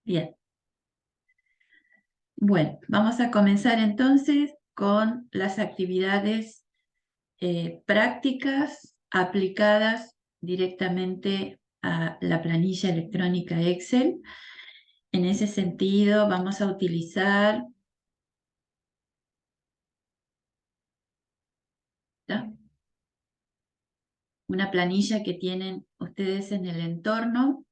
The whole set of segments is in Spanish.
Bien. Bueno, vamos a comenzar entonces con las actividades prácticas aplicadas directamente a la planilla electrónica Excel. En ese sentido, vamos a utilizar una planilla que tienen ustedes en el entorno.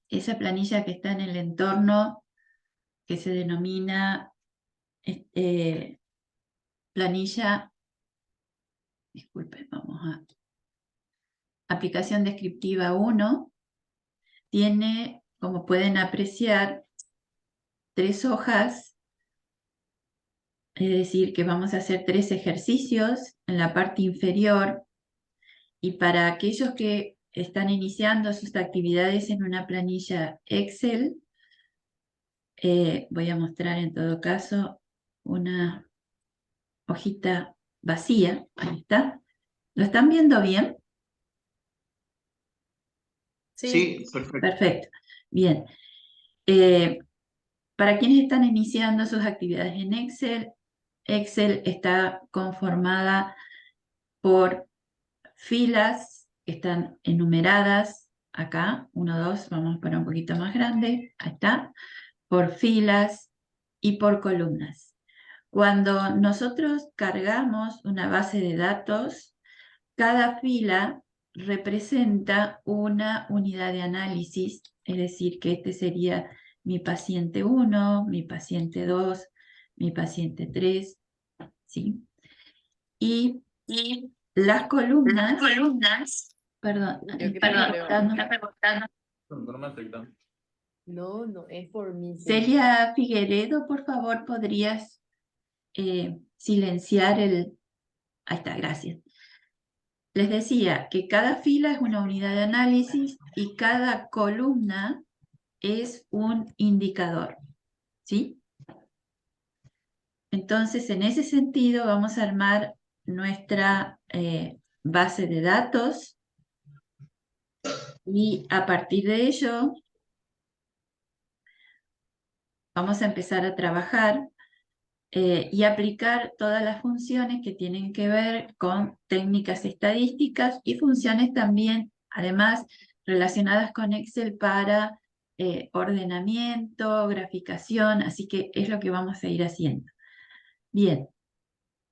Esa planilla que está en el entorno, que se denomina planilla, disculpen, vamos a aplicación descriptiva 1, tiene, como pueden apreciar, 3 hojas, es decir, que vamos a hacer 3 ejercicios en la parte inferior. Y para aquellos que están iniciando sus actividades en una planilla Excel, voy a mostrar en todo caso una hojita vacía. Ahí está. ¿Lo están viendo bien? Sí, perfecto. Perfecto. Bien. Para quienes están iniciando sus actividades en Excel, Excel está conformada por filas que están enumeradas acá, 1, 2, vamos para un poquito más grande, ahí está, por filas y por columnas. Cuando nosotros cargamos una base de datos, cada fila representa una unidad de análisis, es decir, que este sería mi paciente 1, mi paciente 2, mi paciente 3, ¿sí? Y las columnas, perdón, está rebotando. No me afecta. No, es por mí. Celia Figueredo, por favor, ¿podrías silenciar el...? Ahí está, gracias. Les decía que cada fila es una unidad de análisis y cada columna es un indicador, ¿sí? Entonces, en ese sentido, vamos a armar nuestra base de datos y a partir de ello vamos a empezar a trabajar y aplicar todas las funciones que tienen que ver con técnicas estadísticas y funciones también, además, relacionadas con Excel para ordenamiento, graficación, así que es lo que vamos a ir haciendo. Bien,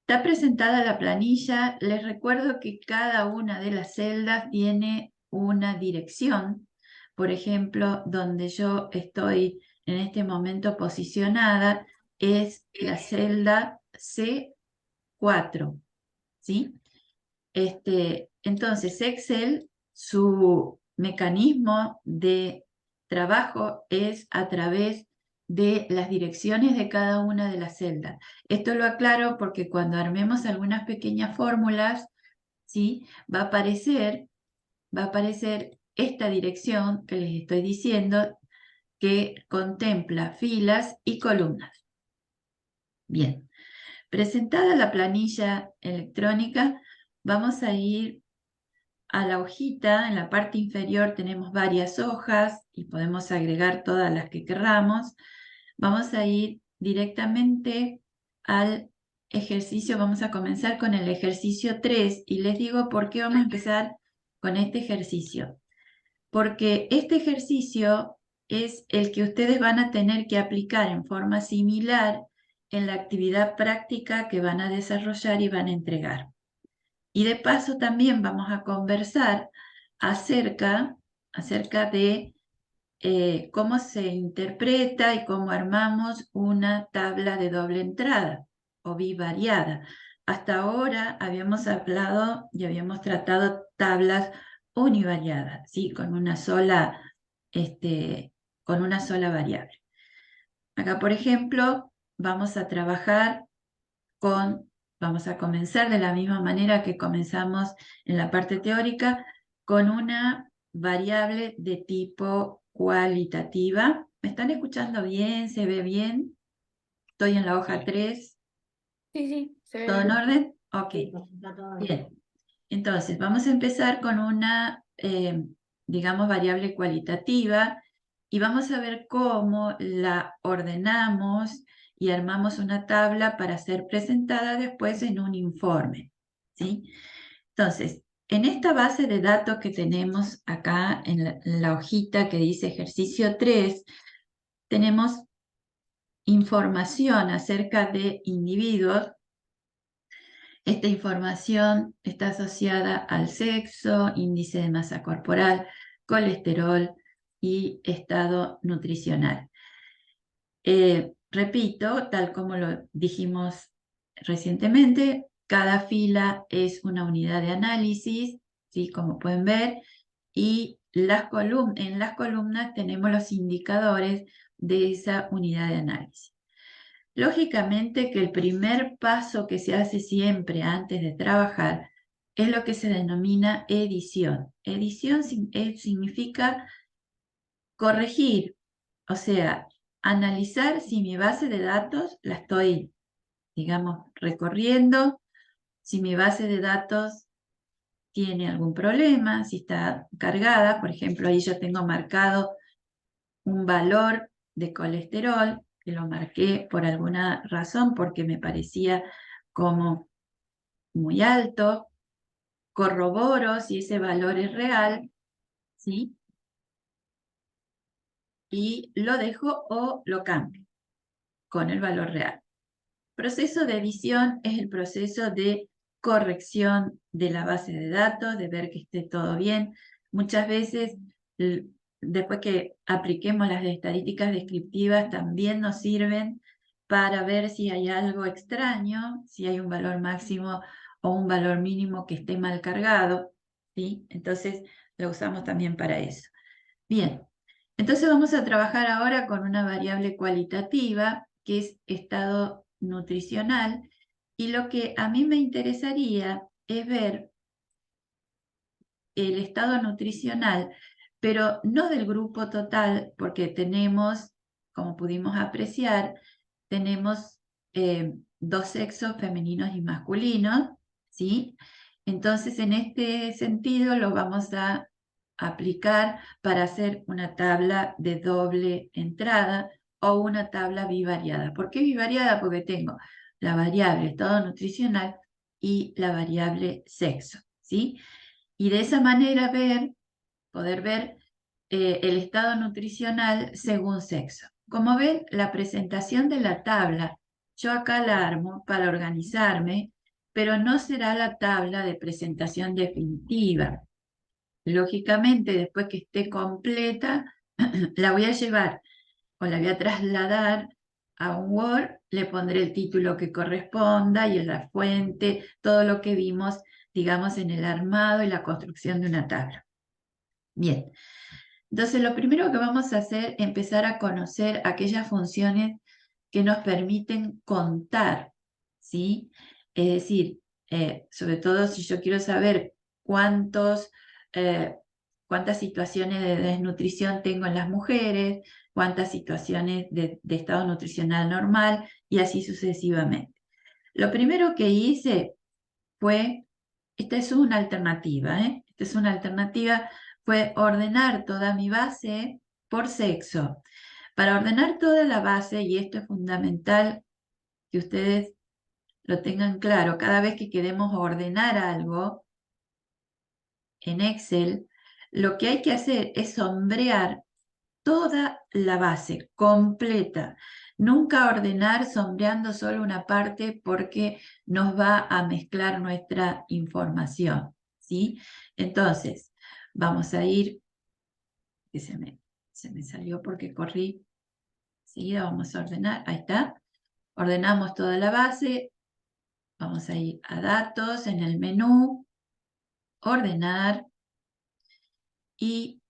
está presentada la planilla. Les recuerdo que cada una de las celdas tiene una dirección. Por ejemplo, donde yo estoy en este momento posicionada es la celda C4, ¿sí? Entonces, Excel, su mecanismo de trabajo es a través de las direcciones de cada una de las celdas. Esto lo aclaro porque cuando armemos algunas pequeñas fórmulas, ¿sí? va a aparecer esta dirección que les estoy diciendo, que contempla filas y columnas. Bien, presentada la planilla electrónica, vamos a ir a la hojita. En la parte inferior tenemos varias hojas y podemos agregar todas las que querramos. Vamos a ir directamente al ejercicio. Vamos a comenzar con el ejercicio 3 y les digo por qué vamos a empezar con este ejercicio. Porque este ejercicio es el que ustedes van a tener que aplicar en forma similar en la actividad práctica que van a desarrollar y van a entregar. Y de paso también vamos a conversar acerca de cómo se interpreta y cómo armamos una tabla de doble entrada o bivariada. Hasta ahora habíamos hablado y habíamos tratado tablas univariadas, ¿sí? Con una sola variable. Acá, por ejemplo, vamos a trabajar vamos a comenzar de la misma manera que comenzamos en la parte teórica, con una variable de tipo cualitativa. ¿Me están escuchando bien? ¿Se ve bien? Estoy en la hoja 3. Sí, se ve ¿Todo en bien. orden? Ok. Bien. Entonces, vamos a empezar con una, digamos, variable cualitativa y vamos a ver cómo la ordenamos y armamos una tabla para ser presentada después en un informe, ¿sí? Entonces, en esta base de datos que tenemos acá en la hojita que dice ejercicio 3, tenemos información acerca de individuos. Esta información está asociada al sexo, índice de masa corporal, colesterol y estado nutricional. Repito, tal como lo dijimos recientemente, cada fila es una unidad de análisis, ¿sí? Como pueden ver, y en las columnas tenemos los indicadores de esa unidad de análisis. Lógicamente que el primer paso que se hace siempre antes de trabajar es lo que se denomina edición. Edición significa corregir, o sea, analizar si mi base de datos la estoy, digamos, recorriendo, si mi base de datos tiene algún problema, si está cargada. Por ejemplo, ahí yo tengo marcado un valor de colesterol, que lo marqué por alguna razón, porque me parecía como muy alto. Corroboro si ese valor es real, ¿sí? Y lo dejo o lo cambio con el valor real. Proceso de edición es el proceso de corrección de la base de datos, de ver que esté todo bien. Muchas veces, después que apliquemos las estadísticas descriptivas, también nos sirven para ver si hay algo extraño, si hay un valor máximo o un valor mínimo que esté mal cargado, ¿sí? Entonces, lo usamos también para eso. Bien, entonces vamos a trabajar ahora con una variable cualitativa que es estado nutricional, y lo que a mí me interesaría es ver el estado nutricional, pero no del grupo total, porque tenemos, como pudimos apreciar, tenemos dos sexos, femeninos y masculinos, ¿sí? Entonces, en este sentido, lo vamos a aplicar para hacer una tabla de doble entrada o una tabla bivariada. ¿Por qué bivariada? Porque tengo la variable estado nutricional y la variable sexo, ¿sí? Y de esa manera poder ver el estado nutricional según sexo. Como ven, la presentación de la tabla, yo acá la armo para organizarme, pero no será la tabla de presentación definitiva. Lógicamente, después que esté completa, la voy a llevar o la voy a trasladar a un Word, le pondré el título que corresponda y en la fuente, todo lo que vimos, digamos, en el armado y la construcción de una tabla. Bien, entonces lo primero que vamos a hacer es empezar a conocer aquellas funciones que nos permiten contar, ¿sí? Es decir, sobre todo si yo quiero saber eh, cuántas situaciones de desnutrición tengo en las mujeres, cuántas situaciones de estado nutricional normal y así sucesivamente. Lo primero que hice fue, esta es una alternativa, esta es una alternativa, fue ordenar toda mi base por sexo. Para ordenar toda la base, y esto es fundamental que ustedes lo tengan claro, cada vez que queremos ordenar algo en Excel, lo que hay que hacer es sombrear toda la base completa. Nunca ordenar sombreando solo una parte porque nos va a mezclar nuestra información, ¿sí? Entonces, vamos a ir, que se me salió porque corrí, ¿sí? Vamos a ordenar, ahí está. Ordenamos toda la base, vamos a ir a datos en el menú, ordenar, y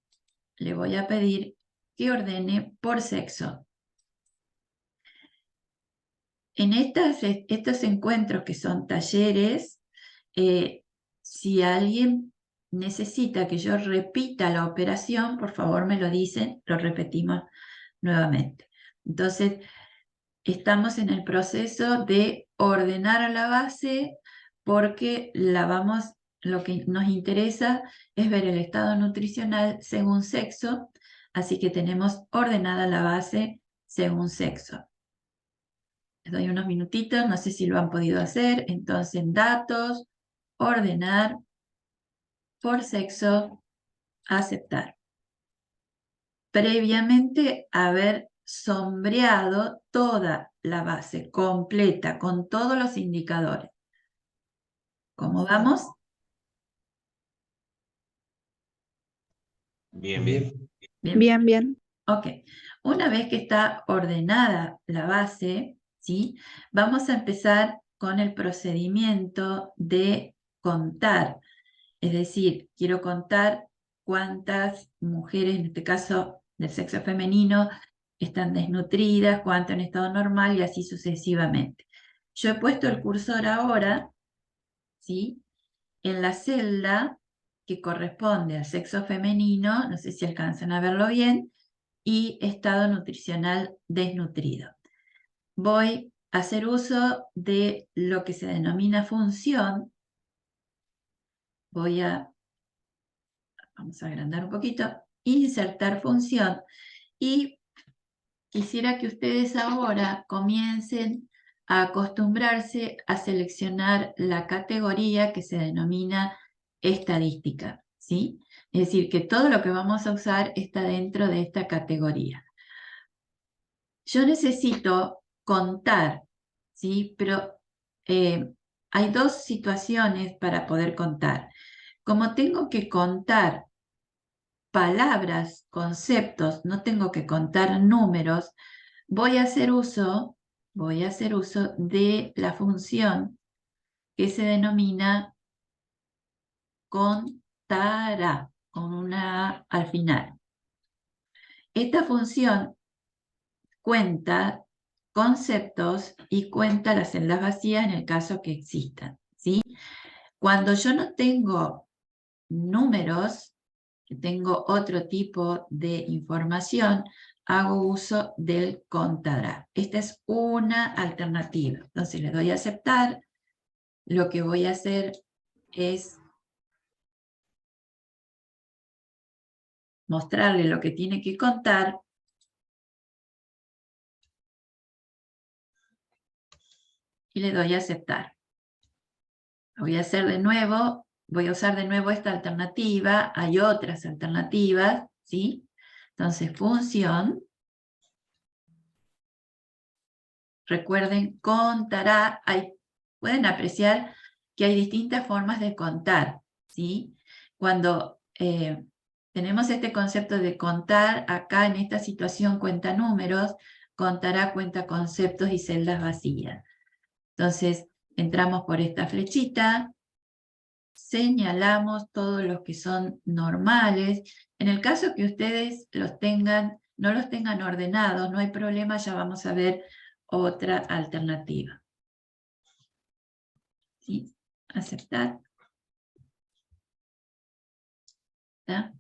le voy a pedir que ordene por sexo. En estos encuentros que son talleres, si alguien necesita que yo repita la operación, por favor me lo dicen, lo repetimos nuevamente. Entonces, estamos en el proceso de ordenar a la base porque lo que nos interesa es ver el estado nutricional según sexo, Así que tenemos ordenada la base según sexo. Les doy unos minutitos, no sé si lo han podido hacer. Entonces, en datos, ordenar, por sexo, aceptar. Previamente haber sombreado toda la base completa con todos los indicadores. ¿Cómo vamos? Bien, bien. Bien, bien. Ok. Una vez que está ordenada la base, ¿sí? Vamos a empezar con el procedimiento de contar. Es decir, quiero contar cuántas mujeres, en este caso del sexo femenino, están desnutridas, cuánto en estado normal y así sucesivamente. Yo he puesto el cursor ahora, ¿sí?, en la celda que corresponde al sexo femenino, no sé si alcanzan a verlo bien, y estado nutricional desnutrido. Voy a hacer uso de lo que se denomina función. Vamos a agrandar un poquito, insertar función, y quisiera que ustedes ahora comiencen a acostumbrarse a seleccionar la categoría que se denomina estadística, ¿sí? Es decir, que todo lo que vamos a usar está dentro de esta categoría. Yo necesito contar, ¿sí? Pero hay dos situaciones para poder contar. Como tengo que contar palabras, conceptos, no tengo que contar números, voy a hacer uso de la función que se denomina contará, con una A al final. Esta función cuenta conceptos y cuenta las celdas vacías en el caso que existan, ¿sí? Cuando yo no tengo números, que tengo otro tipo de información, hago uso del contará. Esta es una alternativa. Entonces le doy a aceptar. Lo que voy a hacer es mostrarle lo que tiene que contar. Y le doy a aceptar. Lo voy a hacer de nuevo. Voy a usar de nuevo esta alternativa. Hay otras alternativas, ¿sí? Entonces, función. Recuerden, contará. Pueden apreciar que hay distintas formas de contar, ¿sí? Cuando tenemos este concepto de contar, acá en esta situación cuenta números, contará cuenta conceptos y celdas vacías. Entonces, entramos por esta flechita, señalamos todos los que son normales. En el caso que ustedes no los tengan ordenados, no hay problema, ya vamos a ver otra alternativa. ¿Sí? Aceptar. ¿Está?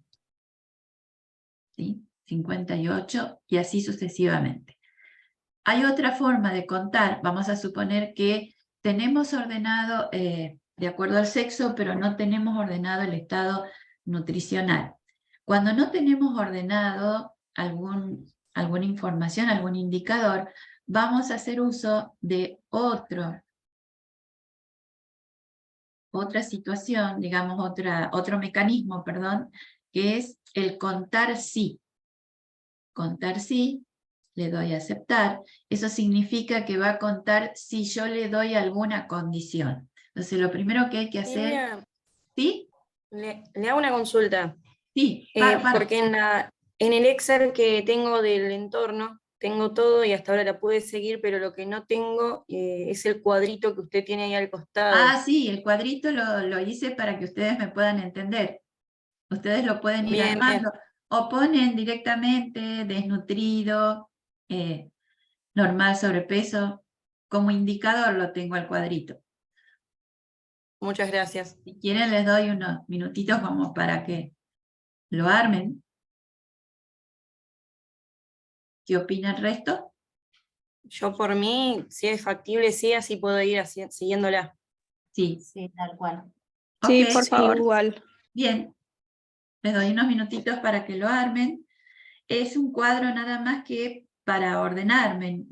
¿Sí? 58 y así sucesivamente. Hay otra forma de contar. Vamos a suponer que tenemos ordenado de acuerdo al sexo, pero no tenemos ordenado el estado nutricional. Cuando no tenemos ordenado alguna información, algún indicador, vamos a hacer uso de otra situación, digamos otro mecanismo, perdón, que es el contar sí. Contar sí, le doy a aceptar. Eso significa que va a contar si yo le doy alguna condición. Entonces lo primero que hay que hacer... ¿Sí? Le hago una consulta. Sí, porque en el Excel que tengo del entorno, tengo todo y hasta ahora la pude seguir, pero lo que no tengo es el cuadrito que usted tiene ahí al costado. Ah, sí, el cuadrito lo hice para que ustedes me puedan entender. Ustedes lo pueden ir armando. Bien. O ponen directamente desnutrido, normal, sobrepeso. Como indicador lo tengo al cuadrito. Muchas gracias. Si quieren les doy unos minutitos como para que lo armen. ¿Qué opina el resto? Yo por mí, si es factible, sí, así puedo ir siguiéndola. Sí. Sí, tal cual. Sí, Okay. por favor. Igual. Bien. Les doy unos minutitos para que lo armen. es un cuadro nada más que para ordenarme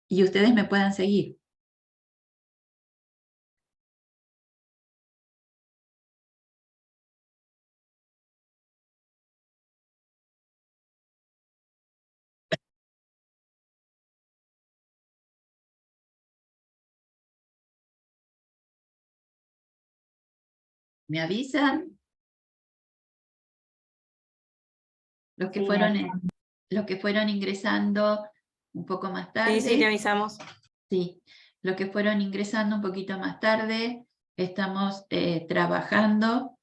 y ustedes me puedan seguir. ¿Me avisan? Los que, los que fueron ingresando un poco más tarde. Sí, te avisamos. Sí, los que fueron ingresando un poquito más tarde, estamos trabajando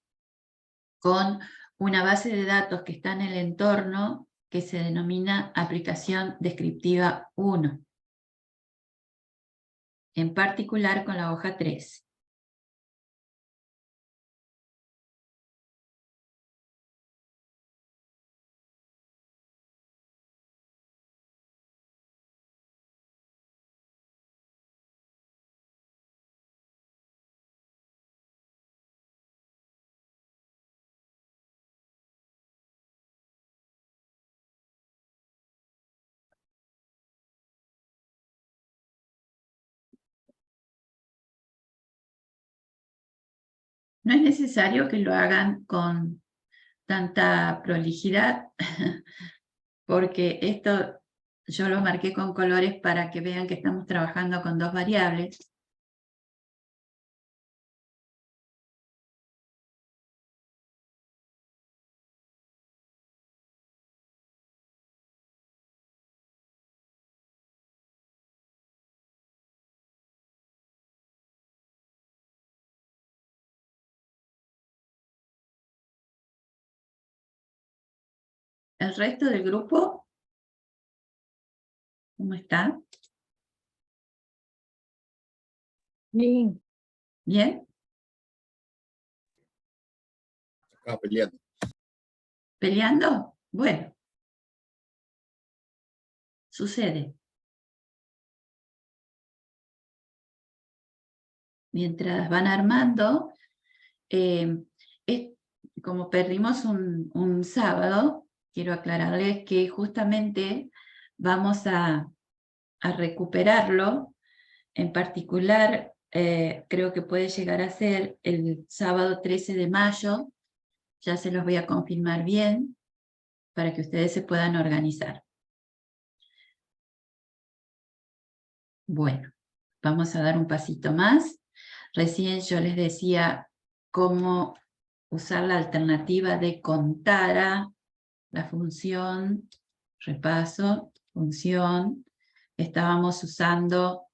con una base de datos que está en el entorno que se denomina aplicación descriptiva 1, en particular con la hoja 3. No es necesario que lo hagan con tanta prolijidad, porque esto yo lo marqué con colores para que vean que estamos trabajando con dos variables. El resto del grupo, ¿cómo está? Bien. ¿Bien? Acá peleando. ¿Peleando? Bueno. Sucede. Mientras van armando, como perdimos un sábado, quiero aclararles que justamente vamos a recuperarlo. En particular, creo que puede llegar a ser el sábado 13 de mayo, ya se los voy a confirmar bien, para que ustedes se puedan organizar. Bueno, vamos a dar un pasito más. Recién yo les decía cómo usar la alternativa de contara, la función, repaso, función. Estábamos usando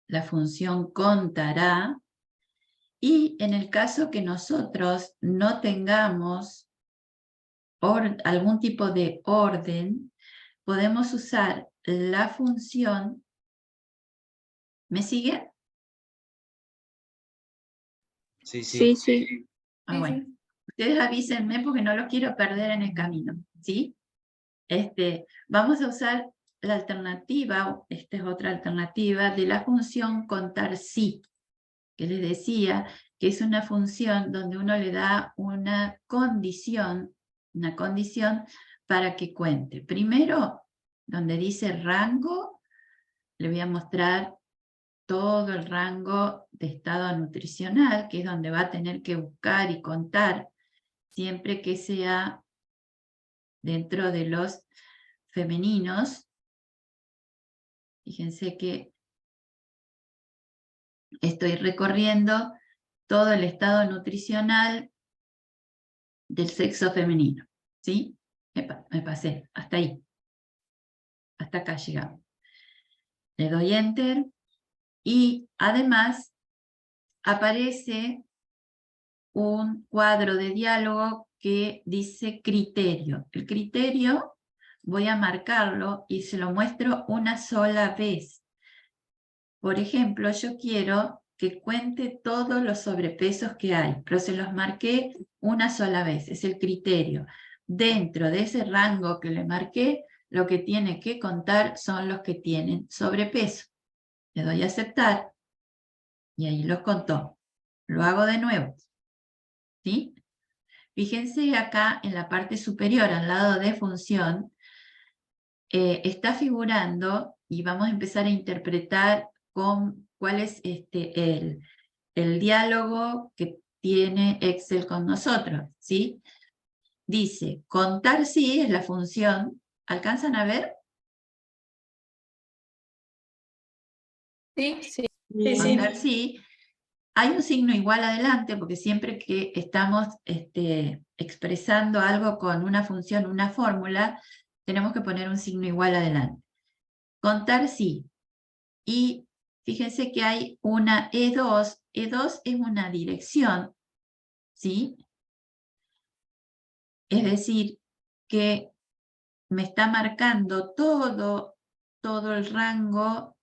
la función contará, y en el caso que nosotros no tengamos algún tipo de orden, podemos usar la función. ¿Me sigue? Sí, sí. Sí. Ah, bueno. Ustedes avísenme porque no los quiero perder en el camino, ¿sí? Vamos a usar la alternativa, esta es otra alternativa, de la función contar sí, que les decía que es una función donde uno le da una condición para que cuente. Primero, donde dice rango, le voy a mostrar todo el rango de estado nutricional, que es donde va a tener que buscar y contar, siempre que sea dentro de los femeninos. Fíjense que estoy recorriendo todo el estado nutricional del sexo femenino, ¿sí? Me pasé, hasta ahí. Hasta acá llegamos. Le doy Enter y además aparece un cuadro de diálogo que dice criterio. El criterio voy a marcarlo y se lo muestro una sola vez. Por ejemplo, yo quiero que cuente todos los sobrepesos que hay, pero se los marqué una sola vez, es el criterio. Dentro de ese rango que le marqué, lo que tiene que contar son los que tienen sobrepeso. Le doy a aceptar y ahí los contó. Lo hago de nuevo, ¿sí? Fíjense acá en la parte superior, al lado de función, está figurando, y vamos a empezar a interpretar cuál es el diálogo que tiene Excel con nosotros, ¿sí? Dice, contar sí es la función. ¿Alcanzan a ver? Sí, Sí. Contar sí. Hay un signo igual adelante, porque siempre que estamos expresando algo con una función, una fórmula, tenemos que poner un signo igual adelante. Contar sí. Y fíjense que hay una E2. E2 es una dirección, ¿sí? Es decir, que me está marcando todo el rango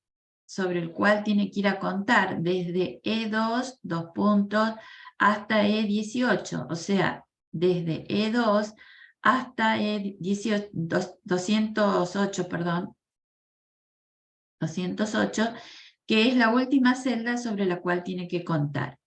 sobre el cual tiene que ir a contar, desde E2, 2 puntos, hasta E18, o sea, desde E2 hasta E18, 208, perdón, 208, que es la última celda sobre la cual tiene que contar.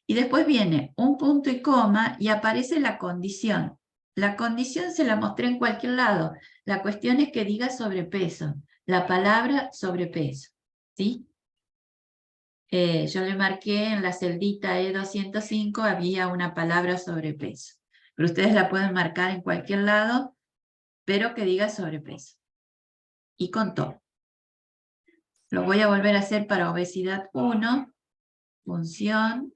Y después viene un punto y coma y aparece la condición. La condición se la mostré en cualquier lado. La cuestión es que diga sobrepeso, la palabra sobrepeso, ¿sí? Yo le marqué en la celdita E205, había una palabra sobrepeso. Pero ustedes la pueden marcar en cualquier lado, pero que diga sobrepeso. Y contó. Lo voy a volver a hacer para obesidad 1, función,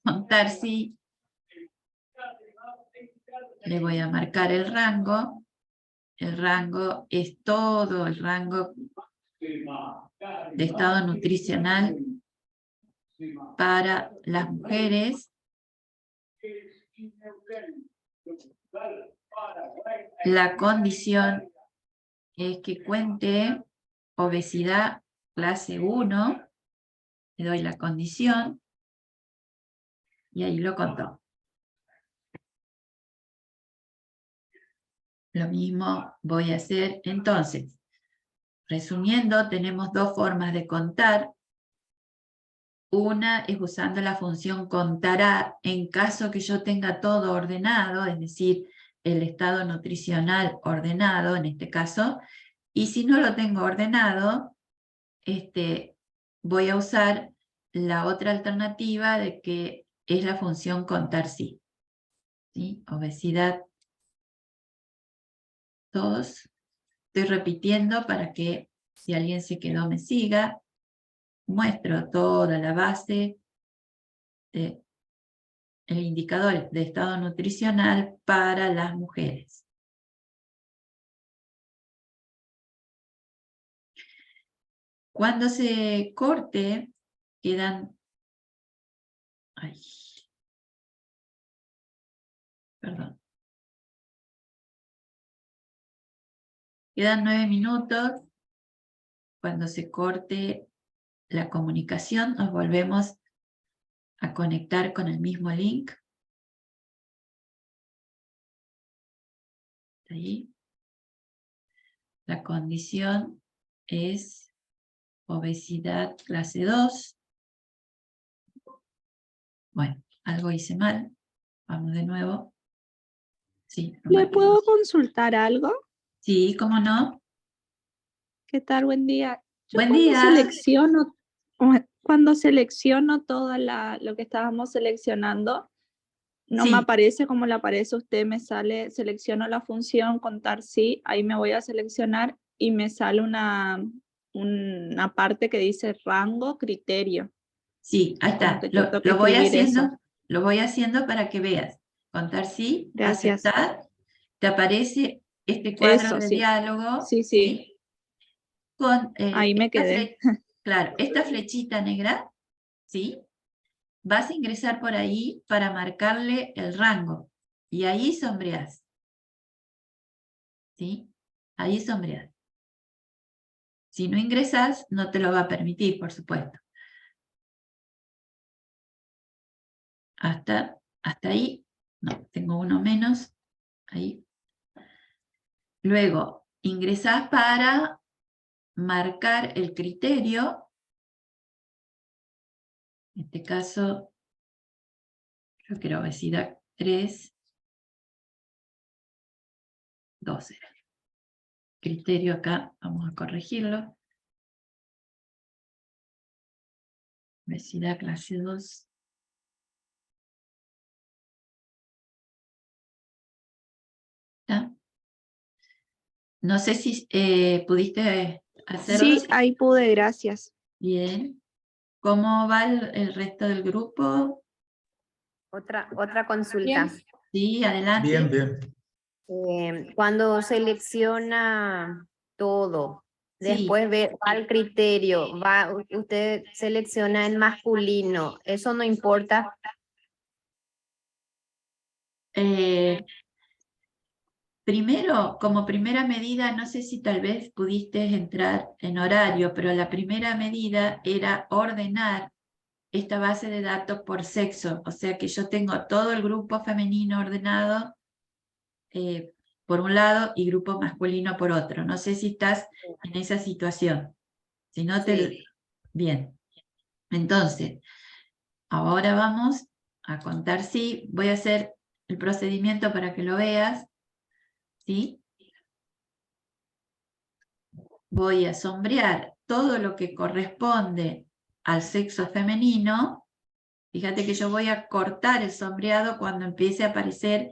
contar sí. Le voy a marcar el rango. El rango es todo el rango de estado nutricional para las mujeres. La condición es que cuente obesidad clase 1. Le doy la condición y ahí lo contó. Lo mismo voy a hacer entonces. Resumiendo, tenemos dos formas de contar. Una es usando la función contará en caso que yo tenga todo ordenado, es decir, el estado nutricional ordenado en este caso, y si no lo tengo ordenado, voy a usar la otra alternativa de que es la función contar sí. ¿Sí? Obesidad 2. Estoy repitiendo para que si alguien se quedó me siga. Muestro toda la base de el indicador de estado nutricional para las mujeres. Cuando se corte, quedan... Ay, perdón. Quedan 9 minutos. Cuando se corte la comunicación, nos volvemos a conectar con el mismo link. Ahí. La condición es obesidad clase 2. Bueno, algo hice mal. Vamos de nuevo. Sí, ¿Le puedo consultar algo? Sí, ¿cómo no? ¿Qué tal? Buen día. Yo Buen día. cuando selecciono todo lo que estábamos seleccionando, no me Sí. aparece como le aparece a usted, me sale, selecciono la función contar sí, ahí me voy a seleccionar y me sale una parte que dice rango, criterio. Sí, ahí Como está. que yo tengo que Lo voy escribir eso. haciendo para que veas. Contar sí, Gracias. aceptar. Te aparece este cuadro Eso, de sí. diálogo. Sí, sí. Con Ahí me quedé. claro, esta flechita negra, ¿sí? Vas a ingresar por ahí para marcarle el rango. Y ahí sombreás. ¿Sí? Ahí sombreás. Si no ingresas, no te lo va a permitir, por supuesto. Hasta ahí. No, tengo uno menos. Ahí. Luego, ingresás para marcar el criterio. En este caso, creo que era obesidad 3, 2 era. Criterio acá, vamos a corregirlo. Obesidad clase 2. ¿Está? No sé si pudiste hacerlo. Sí, ahí pude, gracias. Bien. ¿Cómo va el resto del grupo? Otra consulta. Sí, adelante. Bien, bien. Cuando selecciona todo, Sí. después va al criterio, usted selecciona en masculino, ¿eso no importa? Primero, como primera medida, no sé si tal vez pudiste entrar en horario, pero la primera medida era ordenar esta base de datos por sexo. O sea que yo tengo todo el grupo femenino ordenado por un lado y grupo masculino por otro. No sé si estás en esa situación. Si no Sí. Bien. Entonces, ahora vamos a contar sí. Voy a hacer el procedimiento para que lo veas. ¿Sí? Voy a sombrear todo lo que corresponde al sexo femenino. Fíjate que yo voy a cortar el sombreado cuando empiece a aparecer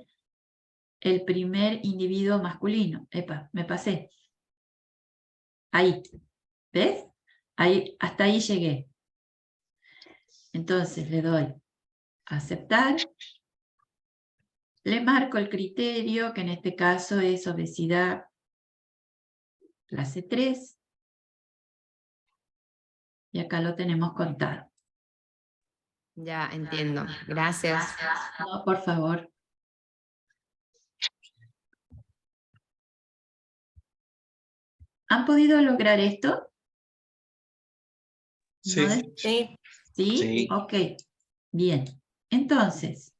el primer individuo masculino. Epa, me pasé. Ahí. ¿Ves? Ahí, hasta ahí llegué. Entonces le doy a aceptar. Le marco el criterio, que en este caso es obesidad clase 3. Y acá lo tenemos contado. Ya entiendo, gracias. No, por favor. ¿Han podido lograr esto? Sí. ¿No? Sí, ¿Sí? Sí. Ok. Bien. Entonces,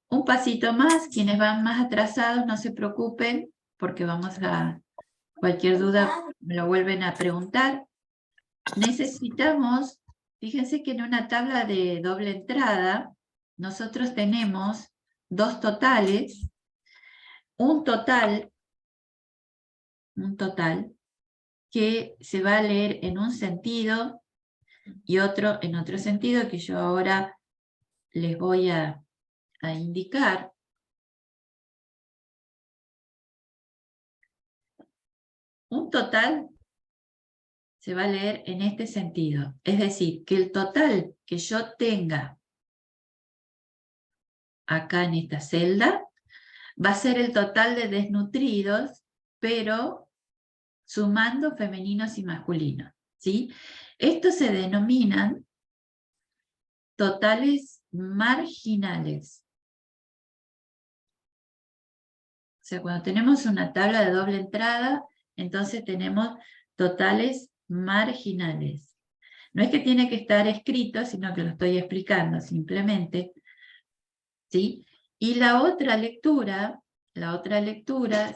un pasito más. Quienes van más atrasados, no se preocupen, porque vamos a... Cualquier duda me lo vuelven a preguntar. Necesitamos, fíjense que en una tabla de doble entrada, nosotros tenemos dos totales, un total que se va a leer en un sentido y otro en otro sentido, que yo ahora les voy a indicar. Un total se va a leer en este sentido, es decir, que el total que yo tenga acá en esta celda va a ser el total de desnutridos, pero sumando femeninos y masculinos, ¿sí? Estos se denominan totales marginales. O sea, cuando tenemos una tabla de doble entrada, entonces tenemos totales marginales. No es que tiene que estar escrito, sino que lo estoy explicando simplemente, ¿sí? Y la otra lectura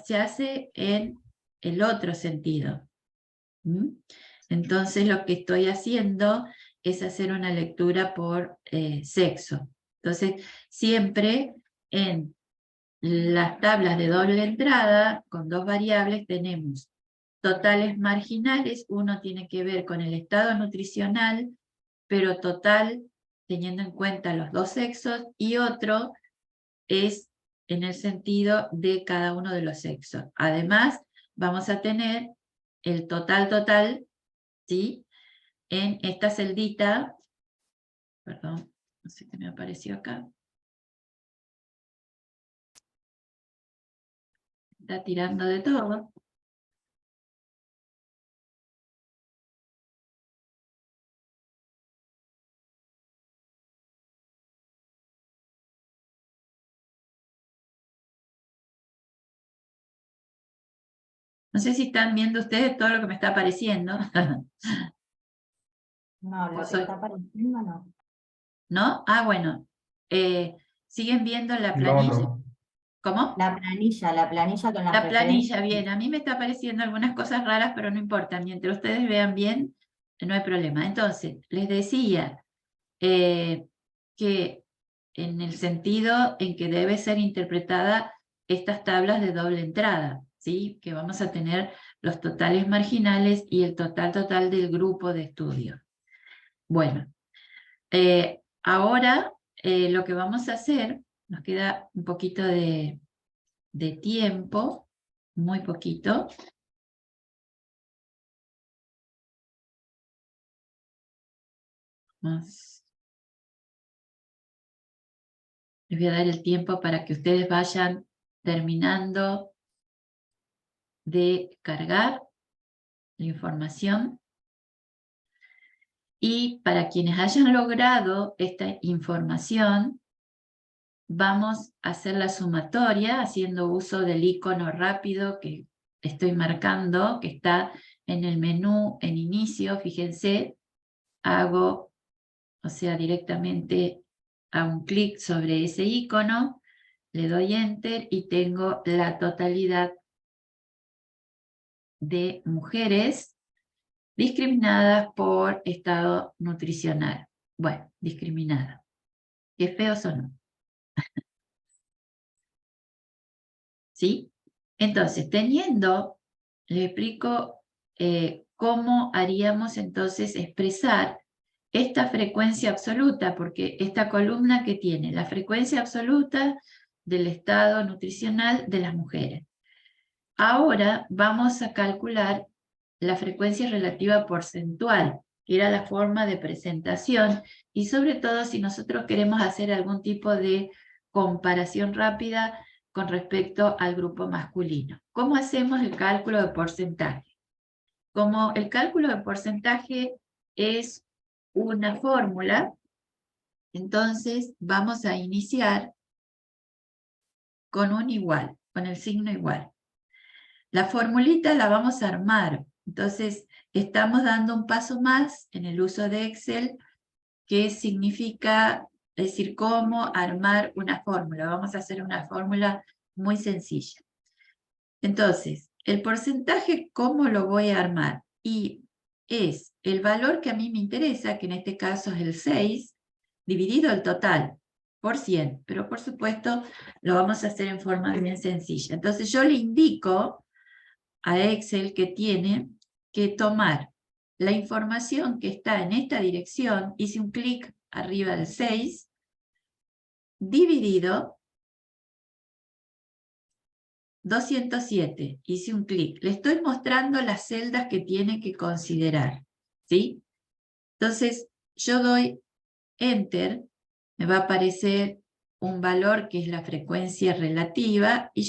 se hace en el otro sentido. Entonces lo que estoy haciendo es hacer una lectura por sexo. Entonces siempre en las tablas de doble entrada con dos variables tenemos totales marginales. Uno tiene que ver con el estado nutricional, pero total teniendo en cuenta los dos sexos, y otro es en el sentido de cada uno de los sexos. Además, vamos a tener el total, ¿sí? En esta celdita, perdón, no sé qué me apareció acá. Está tirando de todo. No sé si están viendo ustedes todo lo que me está apareciendo. No, lo que está apareciendo no. ¿No? Ah, bueno. ¿Siguen viendo la No, planilla? no. ¿Cómo? La planilla con las La referencias. planilla, bien. A mí me está apareciendo algunas cosas raras, pero no importa. Mientras ustedes vean bien, no hay problema. Entonces, les decía que en el sentido en que debe ser interpretada estas tablas de doble entrada, ¿sí? Que vamos a tener los totales marginales y el total del grupo de estudio. Bueno, ahora lo que vamos a hacer, nos queda un poquito de tiempo, muy poquito. Les voy a dar el tiempo para que ustedes vayan terminando de cargar la información. Y para quienes hayan logrado esta información, vamos a hacer la sumatoria haciendo uso del icono rápido que estoy marcando, que está en el menú en inicio. Fíjense, hago, o sea, directamente hago un clic sobre ese icono, le doy Enter y tengo la totalidad de mujeres discriminadas por estado nutricional. Bueno, discriminadas. Qué feo sonó. ¿Sí? Entonces, teniendo, les explico cómo haríamos entonces expresar esta frecuencia absoluta, porque esta columna que tiene la frecuencia absoluta del estado nutricional de las mujeres. Ahora vamos a calcular la frecuencia relativa porcentual, que era la forma de presentación, y sobre todo si nosotros queremos hacer algún tipo de comparación rápida con respecto al grupo masculino. ¿Cómo hacemos el cálculo de porcentaje? Como el cálculo de porcentaje es una fórmula, entonces vamos a iniciar con un igual, con el signo igual. La formulita la vamos a armar, entonces estamos dando un paso más en el uso de Excel, que significa decir cómo armar una fórmula. Vamos a hacer una fórmula muy sencilla. Entonces, el porcentaje, ¿cómo lo voy a armar? Y es el valor que a mí me interesa, que en este caso es el 6, dividido el total por 100. Pero por supuesto, lo vamos a hacer en forma bien sencilla. Entonces yo le indico a Excel que tiene que tomar la información que está en esta dirección, hice un clic arriba del 6, dividido 207, hice un clic. Le estoy mostrando las celdas que tiene que considerar, ¿sí? Entonces, yo doy Enter, me va a aparecer un valor que es la frecuencia relativa, y